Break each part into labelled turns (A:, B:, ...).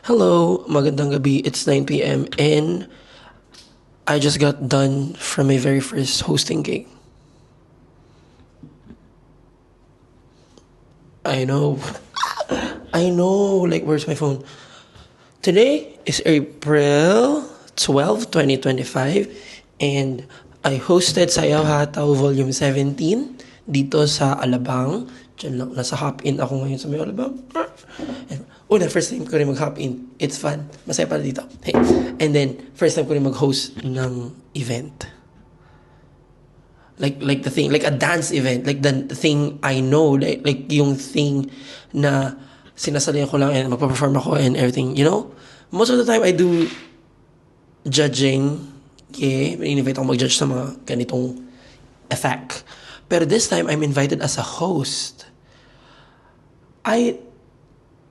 A: Hello, magandang gabi. It's 9 p.m. and I just got done from my very first hosting gig. I know. I know. Like, where's my phone? Today is April 12, 2025, and I hosted Sayaw Hataw Volume 17 dito sa Alabang. Diyan lang, nasa hop-in ako ngayon sa may Alabang. The first time ko rin mag-hop-in. It's fun. Masaya pala dito. Hey. And then, first time ko rin mag-host ng event. Like the thing, like a dance event, like the thing I know, like yung thing na sinasalihan ko lang and magpa-perform ako and everything, you know? Most of the time I do judging, yeah, in-invite ako mag-judge sa mga ganitong effect. Pero this time I'm invited as a host.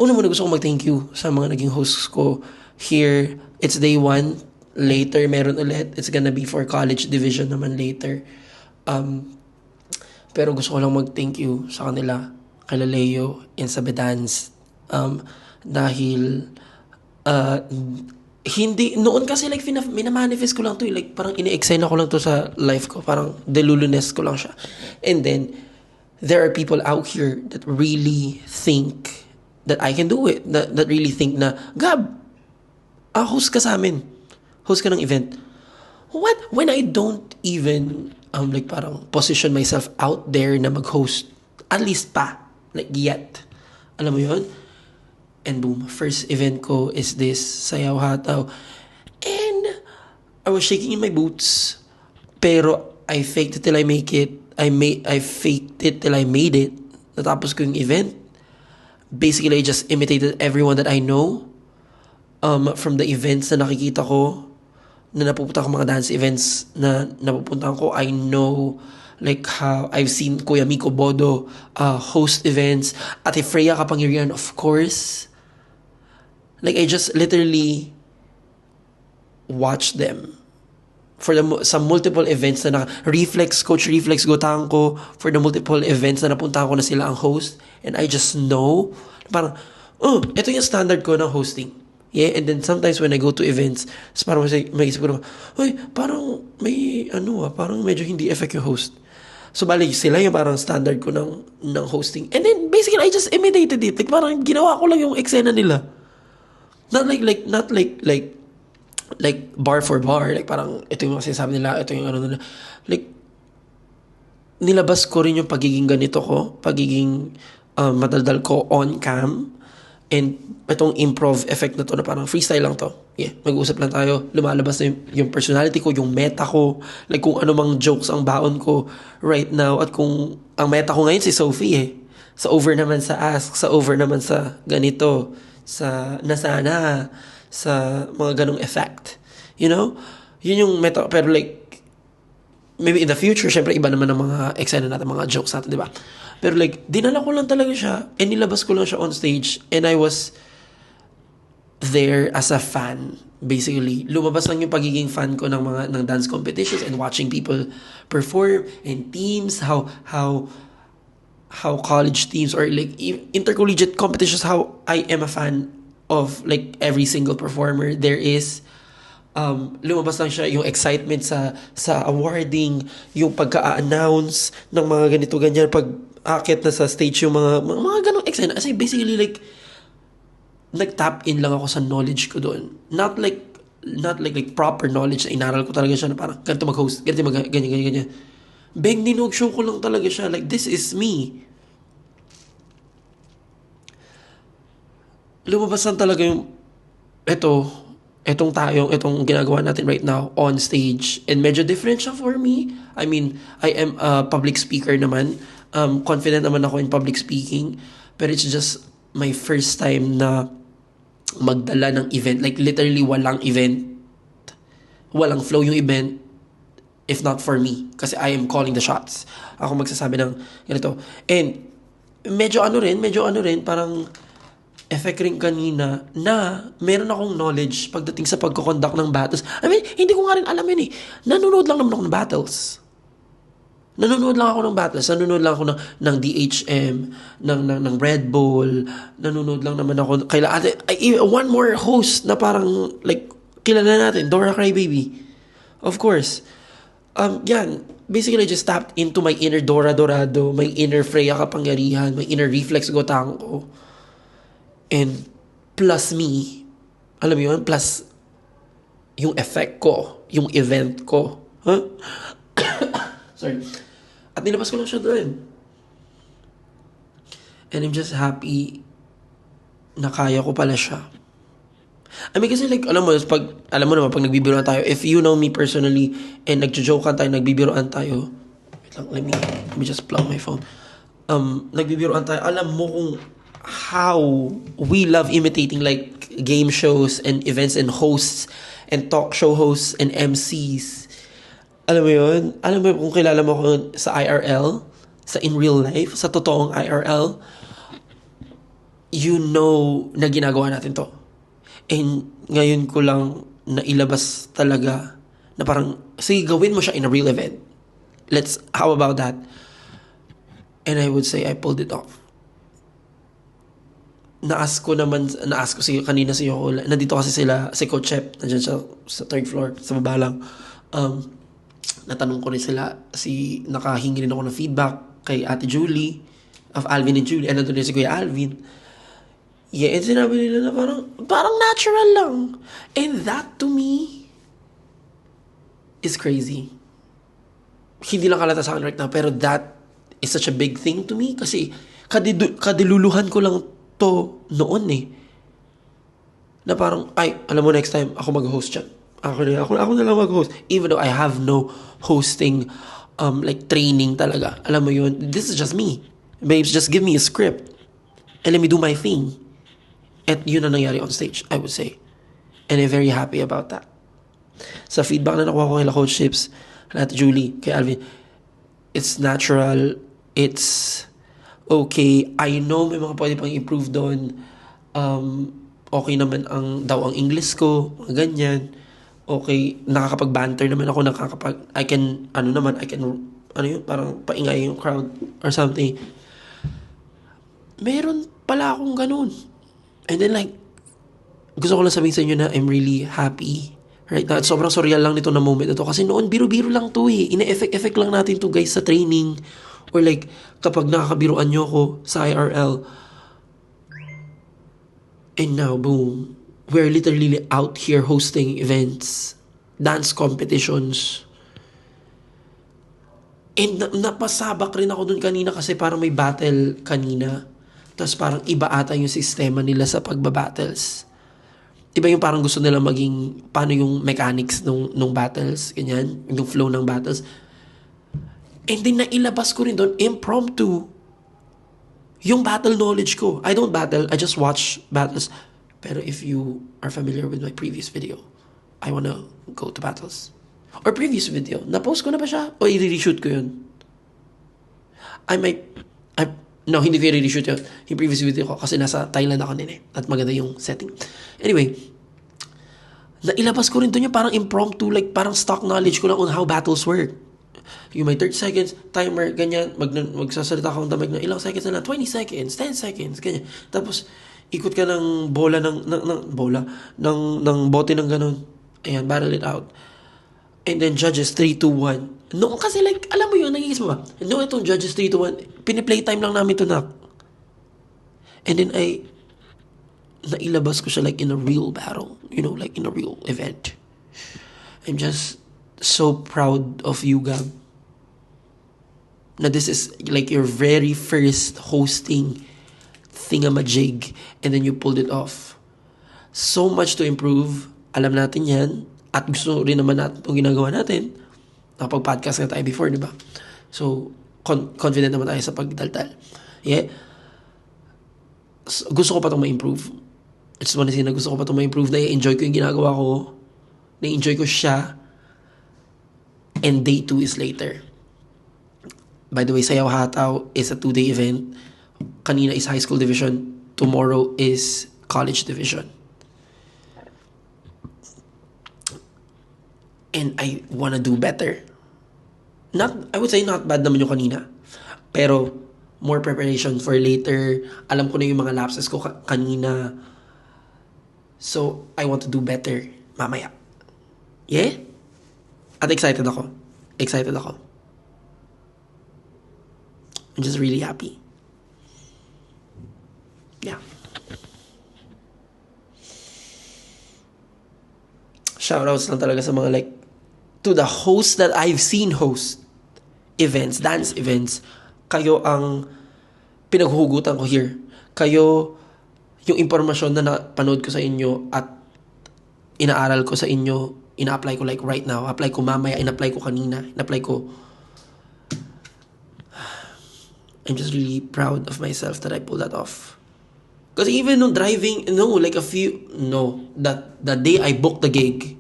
A: Una muna gusto ko mag-thank you sa mga naging hosts ko here. It's day 1. Later, meron ulit. It's gonna be for college division naman later. Pero gusto ko lang mag-thank you sa kanila, kay Leo and sa Bedans. Dahil, hindi, noon kasi like, minamanifest ko lang to. Like, parang ine-excite ako lang to sa life ko. Parang delulunes ko lang siya. And then, there are people out here that really think that I can do it. That really think na, Gab, host ka sa amin. Host ka ng event. What? When I don't even, like parang position myself out there na mag-host. At least pa. Like, yet. Alam mo yun? And boom, first event ko is this, Sayaw Hataw. And I was shaking in my boots. Pero I faked it till I make it. I faked it till I made it. Natapos ko yung event. Basically, I just imitated everyone that I know from the events na nakikita ko, na napupunta ko mga dance events na napupuntahan ko. I know like how I've seen Kuya Miko Bodo host events. Ate Freya Kapangyarihan, of course. Like, I just literally watched them for some multiple events na Coach Reflex Gotangko, for the multiple events na napuntahan ko na sila ang host. And I just know, parang, ito yung standard ko ng hosting. Yeah, and then sometimes when I go to events, parang may isip ko naman, parang may, parang medyo hindi effect yung host. So, bali, sila yung parang standard ko ng hosting. And then, basically, I just imitated it. Like, parang ginawa ko lang yung eksena nila. Not like bar for bar. Like, parang, ito yung sinasabi nila, ito yung nila. Like, nilabas ko rin yung pagiging ganito ko, pagiging madaldal ko on cam, and itong improv effect na to na parang freestyle lang to. Yeah, mag-uusap lang tayo, lumalabas na yung personality ko, yung meta ko, like kung ano mang jokes ang baon ko right now, at kung ang meta ko ngayon si Sophie sa over naman sa ask, sa over naman sa ganito, sa nasana, sa mga ganong effect. You know? Yun yung meta, pero like, maybe in the future, syempre iba naman ang mga eksena natin, mga jokes natin, di ba? Pero like, dinala ko lang talaga siya and nilabas ko lang siya on stage and I was there as a fan. Basically, lumabas lang yung pagiging fan ko ng dance competitions and watching people perform and teams, how college teams or like intercollegiate competitions, how I am a fan of like every single performer there is. Lumabas lang siya yung excitement sa awarding, yung pagka-announce ng mga ganito ganyan, pag akit na sa stage yung mga ganong excitement. Kasi basically like nag-tap in lang ako sa knowledge ko doon. Not like proper knowledge na inaral ko talaga siya na parang ganito mag-host, ganito ganyan. Bang, show ko lang talaga siya. Like, this is me. Lumabas lang talaga yung itong ginagawa natin right now on stage. And medyo different siya for me. I mean, I am a public speaker naman. Confident naman ako in public speaking. Pero it's just my first time na magdala ng event. Like, literally, walang event. Walang flow yung event. If not for me. Kasi I am calling the shots. Ako magsasabi ng ganito. And, medyo ano rin, parang effect rin kanina na meron akong knowledge pagdating sa pagko-conduct ng battles. I mean, hindi ko nga rin alam yun eh. Nanonood lang naman ako ng battles. Nanonood lang ako ng battles, nanonood lang ako ng DHM, ng Red Bull, nanonood lang naman ako, one more host na parang, like, kilala natin, Dora Crybaby. Of course. Yan, basically I just tapped into my inner Dora Dorado, my inner Freya Kapangyarihan, my inner Reflex Gotangko. And plus me, alam mo yun, plus yung effect ko, yung event ko. Huh? Sorry. At nilabas ko lang siya doon. And I'm just happy na kaya ko pala siya. I mean, kasi like, alam mo naman, pag nagbibiroan tayo, if you know me personally, and nagjo-jokean tayo, nagbibiroan tayo, wait lang, let me just plug my phone. Nagbibiroan tayo, alam mo kung how we love imitating like game shows and events and hosts and talk show hosts and MCs. Alam mo yun? Alam mo kung kilala mo ko sa IRL, sa in real life, sa totoong IRL, you know na ginagawa natin to. And ngayon ko lang nailabas talaga na parang, sige, gawin mo siya in a real event. How about that? And I would say I pulled it off. Na-ask ko kanina si Yoko, nandito kasi si Coach Shep, nandiyan siya sa third floor, sa baba lang. Natanong ko rin sila, nakahingi rin ako ng feedback kay Ate Julie, of Alvin and Julie, and nandun rin si Kuya Alvin. Yeah, and sinabi nila na parang natural lang. And that to me is crazy. Hindi lang kalata sa akin right now, pero that is such a big thing to me kasi kadiluluhan ko lang to noon eh. Na parang, alam mo, next time, ako mag-host siya. Ako na lang mag-host. Even though I have no hosting, like, training talaga. Alam mo yun, this is just me. Babes, just give me a script. And let me do my thing. At yun ang nangyari on stage, I would say. And I'm very happy about that. Sa feedback na nakuha ko kay Coach Chips, kay Julie, kay Alvin, it's natural, it's okay. I know may mga pwede pang improve doon. Okay naman ang English ko, mga ganyan. Okay, nakakapag-banter naman ako, parang paingay yung crowd or something. Meron pala akong ganun. And then like, gusto ko lang sabihin sa inyo na I'm really happy right now. Sobrang surreal lang nito na moment ito. Kasi noon, biro-biro lang to eh. Ine-effect lang natin to guys sa training. Or like, kapag nakakabiruan nyo ko sa IRL. And now, boom. We're literally out here hosting events. Dance competitions. And napasabak rin ako dun kanina kasi parang may battle kanina. Tapos parang iba ata yung sistema nila sa pagbabattles. Iba yung parang gusto nila maging, paano yung mechanics nung battles, ganyan, yung flow ng battles. And then nailabas ko rin doon, impromptu, yung battle knowledge ko. I don't battle, I just watch battles. Pero if you are familiar with my previous video, I wanna go to battles. Or previous video, na-post ko na ba siya? O i-reshoot ko yun? No, hindi ko i-reshoot yun. Yung previous video ko, kasi nasa Thailand ako din eh. At maganda yung setting. Anyway, nailabas ko rin doon yung parang impromptu, like parang stock knowledge ko lang on how battles work. Yung may 30 seconds, timer, ganyan, magsasalita ka ng damag na ilang seconds na lang, 20 seconds, 10 seconds, ganyan. Tapos, ikot ka ng bola ng bote ng ganun. Ayan, battle it out. And then judges 3, 2, 1. Noong kasi like, alam mo yun, nagigis mo ba? Noong itong judges 3, 2, 1, piniplaytime lang namin ito na. And then nailabas ko siya like in a real battle. You know, like in a real event. I'm just so proud of you, Gab. Na this is like your very first hosting thingamajig and then you pulled it off. So much to improve. Alam natin yan. At gusto rin naman natin itong ginagawa natin. Nakapag-podcast nga tayo before, di ba? So, confident naman tayo sa pagdaldal. Yeah? So, gusto ko pa itong ma-improve. I just wanna say na gusto ko pa itong ma-improve. Na-enjoy ko yung ginagawa ko. Na-enjoy ko siya. And day 2 is later. By the way, Sayaw Hataw is a 2-day event. Kanina is high school division. Tomorrow is college division. And I wanna do better. I would say not bad naman yung kanina. Pero, more preparation for later. Alam ko na yung mga lapses ko kanina. So, I want to do better mamaya. Yeah? At excited ako. Excited ako. I'm just really happy. Yeah. Shoutouts lang talaga sa mga like, to the hosts that I've seen host events, dance events. Kayo ang pinaghuhugutan ko here. Kayo yung impormasyon na napanood ko sa inyo at inaaral ko sa inyo, ina-apply ko like right now. Apply ko mamaya, in-apply ko kanina, in-apply ko. I'm just really proud of myself that I pulled that off. Because even no driving, that the day I booked the gig,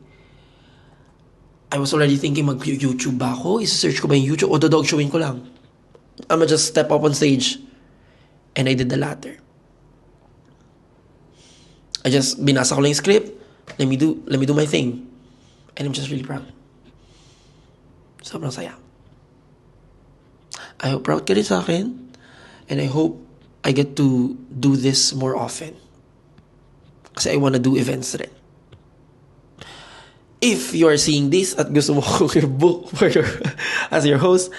A: I was already thinking mag-YouTube ba ako? Isa-search ko ba yung YouTube? O dog showing ko lang? I'ma just step up on stage. And I did the latter. I just binasa ko lang yung script. Let me do my thing. And I'm just really proud. Sobrang saya. I hope proud ka rin sa akin. And I hope I get to do this more often. Kasi I wanna do events rin. If you are seeing this at gusto mo kong i-book as your host,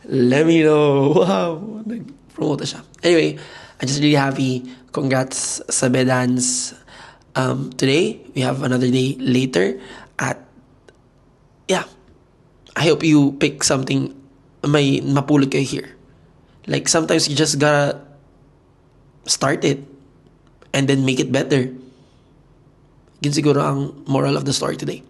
A: let me know. Wow, nag-promote siya. Anyway, I'm just really happy. Congrats sa Bedans. Today, we have another day later. At, yeah, I hope you pick something may mapulot kayo here. Like, sometimes you just gotta start it and then make it better. Yun siguro ang moral of the story today.